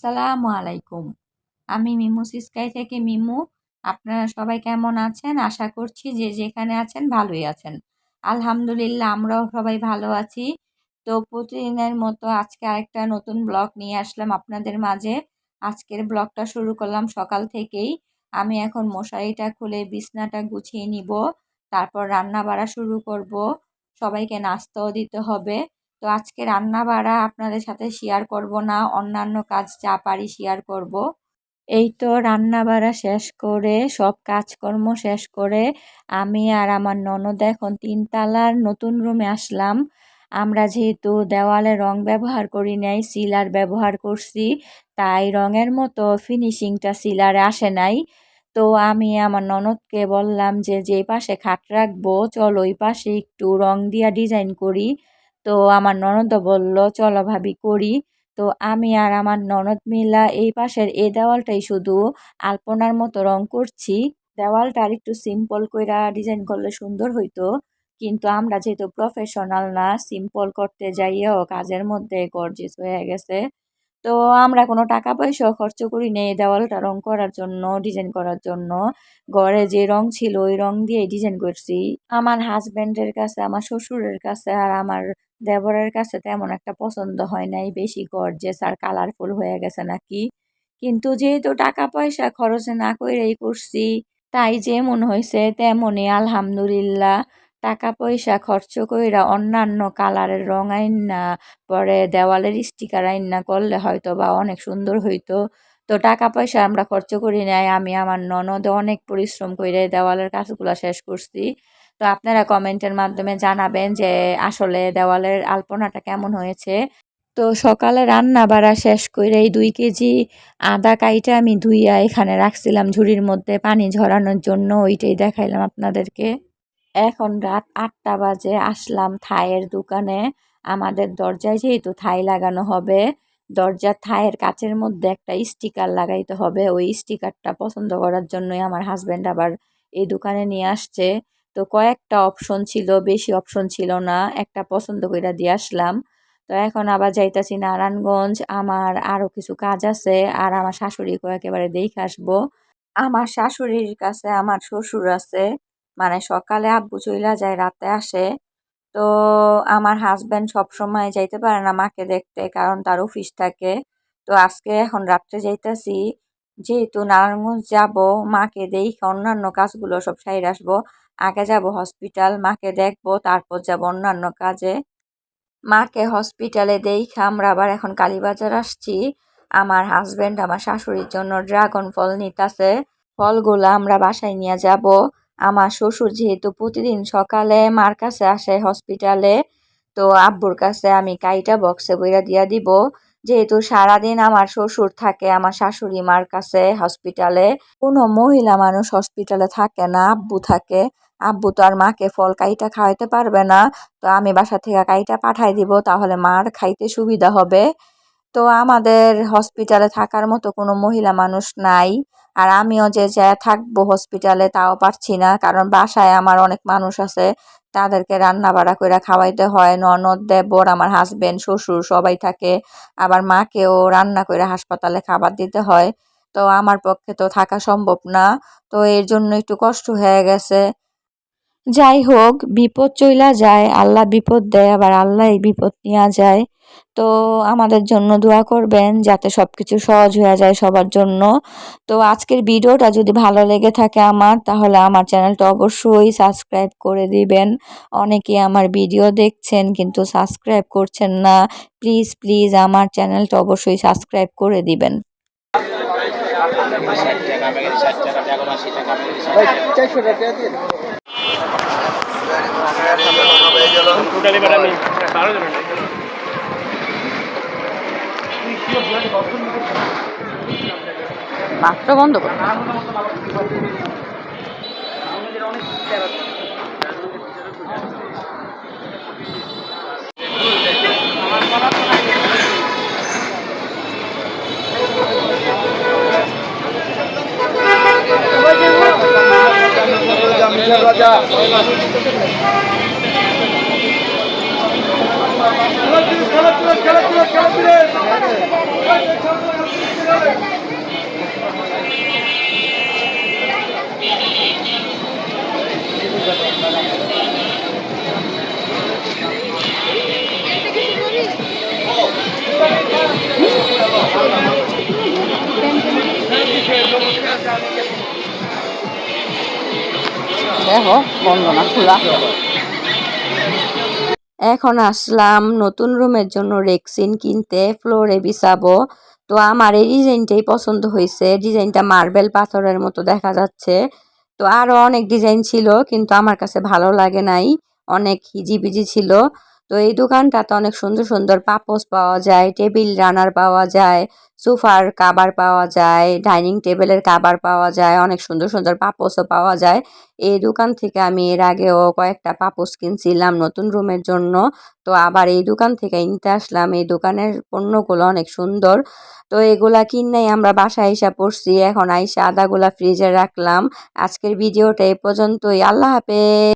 আসসালামু আলাইকুম। আমি মিমু সিস্কাই থেকে মিমু। আপনারা সবাই কেমন আছেন? আশা করছি যে যেখানে আছেন ভালোই আছেন। আলহামদুলিল্লাহ আমরাও সবাই ভালো আছি। তো প্রতিদিনের মতো আজকে আরেকটা নতুন ব্লগ নিয়ে আসলাম আপনাদের মাঝে। আজকের ব্লগটা শুরু করলাম সকাল থেকেই। আমি এখন মশারিটা খুলে বিছনাটা গুছিয়ে নিব। তারপর রান্না বাড়া শুরু করব। সবাইকে নাস্তাও দিতে হবে। তো আজকে রান্না বাড়া আপনাদের সাথে শেয়ার করব না, অন্যান্য কাজ যা পারি শেয়ার করব। এই তো রান্না বাড়া শেষ করে সব কাজকর্ম শেষ করে আমি আর আমার ননদ এখন তিনতলার নতুন রুমে আসলাম। আমরা যেহেতু দেওয়ালে রং ব্যবহার করি নাই, সিলার ব্যবহার করছি, তাই রঙের মতো ফিনিশিংটা সিলারে আসে নাই। তো আমি আমার ননদকে বললাম যে যেই পাশে খাট রাখবো চল ওই পাশে একটু রং দিয়া ডিজাইন করি। তো আমার ননদও বলল চলো ভাবি করি। তো আমি আর আমার ননদ মিলা এই পাশের এই দেওয়ালটাই শুধু আলপনার মতো রং করছি। দেওয়ালটা আর একটু সিম্পল কইরা ডিজাইন করলে সুন্দর হইতো, কিন্তু আমরা যেহেতু প্রফেশনাল না, সিম্পল করতে যাইয়াও কাজের মধ্যে গর্জিয়াস হয়ে গেছে। তো আমরা কোনো টাকা পয়সাও খরচ করি নাই এই দেওয়ালটা রং করার জন্য, ডিজাইন করার জন্য। ঘরে যে রং ছিল ওই রং দিয়ে ডিজাইন করছি। আমার হাজবেন্ডের কাছে, আমার শ্বশুরের কাছে আর আমার দেবরের কাছে তেমন একটা পছন্দ হয় নাই, বেশি গর্জিয়াস আর কালারফুল হয়ে গেছে নাকি। কিন্তু যেহেতু টাকা পয়সা খরচ না কইরাই করছি, তাই যেমন হয়েছে তেমনই আলহামদুলিল্লাহ। টাকা পয়সা খরচ কইরা অন্যান্য কালারের রং আইনা পরে দেওয়ালের স্টিকার আইনা করলে হয়তো বা অনেক সুন্দর হইতো। তো টাকা পয়সা আমরা খরচ করি নাই, আমি আমার ননদ অনেক পরিশ্রম করে দেওয়ালের কাজগুলো শেষ করছি। তো আপনারা কমেন্টের মাধ্যমে জানাবেন যে আসলে দেওয়ালের আলপনাটা কেমন হয়েছে। তো সকালে রান্না বাড়া শেষ কইরাই 2 কেজি আদা কাইটা আমি ধুইয়া এখানে রাখছিলাম ঝুড়ির মধ্যে পানি ঝরানোর জন্য, ওইটাই দেখাইলাম আপনাদেরকে। এখন রাত 8টা বাজে, আসলাম থাইয়ের দোকানে। আমাদের দরজায় যেহেতু থাই লাগানো হবে, দরজার থাইয়ের কাচের মধ্যে একটা স্টিকার লাগাইতে হবে। ওই স্টিকারটা পছন্দ করার জন্যই আমার হাজবেন্ড আবার এই দোকানে নিয়ে আসছে। তো কয়েকটা অপশন ছিল, বেশি অপশন ছিল না, একটা পছন্দ কইরা দিয়ে আসলাম। তো এখন আবার যাইতাছি নারায়ণগঞ্জ, আমার আরো কিছু কাজ আছে, আর আমার শাশুড়িকে একেবারে দেখে আসবো। আমার শাশুড়ির কাছে আমার শ্বশুর আছে, মানে সকালে আব্বু চইলা যায় রাতে আসে। তো আমার হাজবেন্ড সব সময় যাইতে পারে না মাকে দেখতে, কারণ তার অফিস থাকে। তো আজকে এখন রাত্রে যাইতাছি, যেহেতু নারায়ণগঞ্জ যাব, মাকে দেখে অন্যান্য কাজগুলো সব সাইরে আসবো। আগে যাব হসপিটাল, মাকে দেখবো, তারপর যাব অন্যান্য কাজে। মাকে হসপিটালে দেইখা আমরা আবার এখন কালীবাজার আসছি। আমার হাজবেন্ড আমার শাশুড়ির জন্য ড্রাগন ফল নিতাছে। ফলগুলা আমরা বাসায় নিয়ে যাব। আমার শ্বশুর যেহেতু প্রতিদিন সকালে মার কাছে আসে হসপিটালে, তো আব্বুর কাছে আমি কাইটা বক্সে বইরা দিয়া দিব। যেহেতু সারাদিন আমার শ্বশুর থাকে আমার শাশুড়ি মার কাছে হসপিটালে, কোনো মহিলা মানুষ হসপিটালে থাকে না, আব্বু থাকে। আব্বু তো আর মাকে ফল কাইটা খাওয়াইতে পারবে না। তো আমি বাসা থেকে কাইটা পাঠাই দিব, তাহলে মার খাইতে সুবিধা হবে। তো আমাদের হসপিটালে থাকার মতো কোনো মহিলা মানুষ নাই। আর আমিও যে যা থাকবো হসপিটালে তাও পারছি না, কারণ বাসায় আমার অনেক মানুষ আছে, তাদেরকে রান্না বাড়া করে খাওয়াইতে হয়। ননদ, দেবর, আমার হাজবেন্ড, শ্বশুর সবাই থাকে। আবার মাকেও রান্না করে হাসপাতালে খাবার দিতে হয়। তো আমার পক্ষে তো থাকা সম্ভব না। তো এর জন্য একটু কষ্ট হয়ে গেছে। যাই হোক, বিপদ চইলা যায়, আল্লাহ বিপদ দেয়, আবার আল্লাহ এই বিপদ নিয়ে যায়। তো আমাদের জন্য দোয়া করবেন যাতে সবকিছু সহজ হয়ে যায় সবার জন্য। তো আজকের ভিডিওটা যদি ভালো লেগে থাকে আমার, তাহলে আমার চ্যানেলটা অবশ্যই সাবস্ক্রাইব করে দিবেন। অনেকেই আমার ভিডিও দেখছেন কিন্তু সাবস্ক্রাইব করছেন না। প্লিজ প্লিজ আমার চ্যানেলটা অবশ্যই সাবস্ক্রাইব করে দিবেন। মাত্র বন্ধ করো। দেখো বন্ধ না খোলা। এখন আসলাম নতুন রুমের জন্য রেক্সিন কিনতে, ফ্লোরে বিছাবো। তো আমার এই ডিজাইনটাই পছন্দ হয়েছে, ডিজাইনটা মার্বেল পাথরের মতো দেখা যাচ্ছে। তো আরও অনেক ডিজাইন ছিল কিন্তু আমার কাছে ভালো লাগে নাই, অনেক হিজিবিজি ছিল। তো এই দোকানটাতে অনেক সুন্দর সুন্দর পাপোশ পাওয়া যায়, টেবিল রানার পাওয়া যায়, সোফার কাভার পাওয়া যায়, ডাইনিং টেবিলের কাভার পাওয়া যায়, অনেক সুন্দর সুন্দর পাপোশও পাওয়া যায়। এই দোকান থেকে আমি এর আগেও কয়েকটা পাপোশ কিনছিলাম নতুন রুমের জন্য। তো আবার এই দোকান থেকে নিতে আসলাম, এই দোকানের পণ্যগুলো অনেক সুন্দর। তো এগুলা কিনেই আমরা বাসায় আইসা পড়ছি, এখন আইসা আদাগুলা ফ্রিজে রাখলাম। আজকের ভিডিওটা এই পর্যন্তই, আল্লাহ হাফেজ।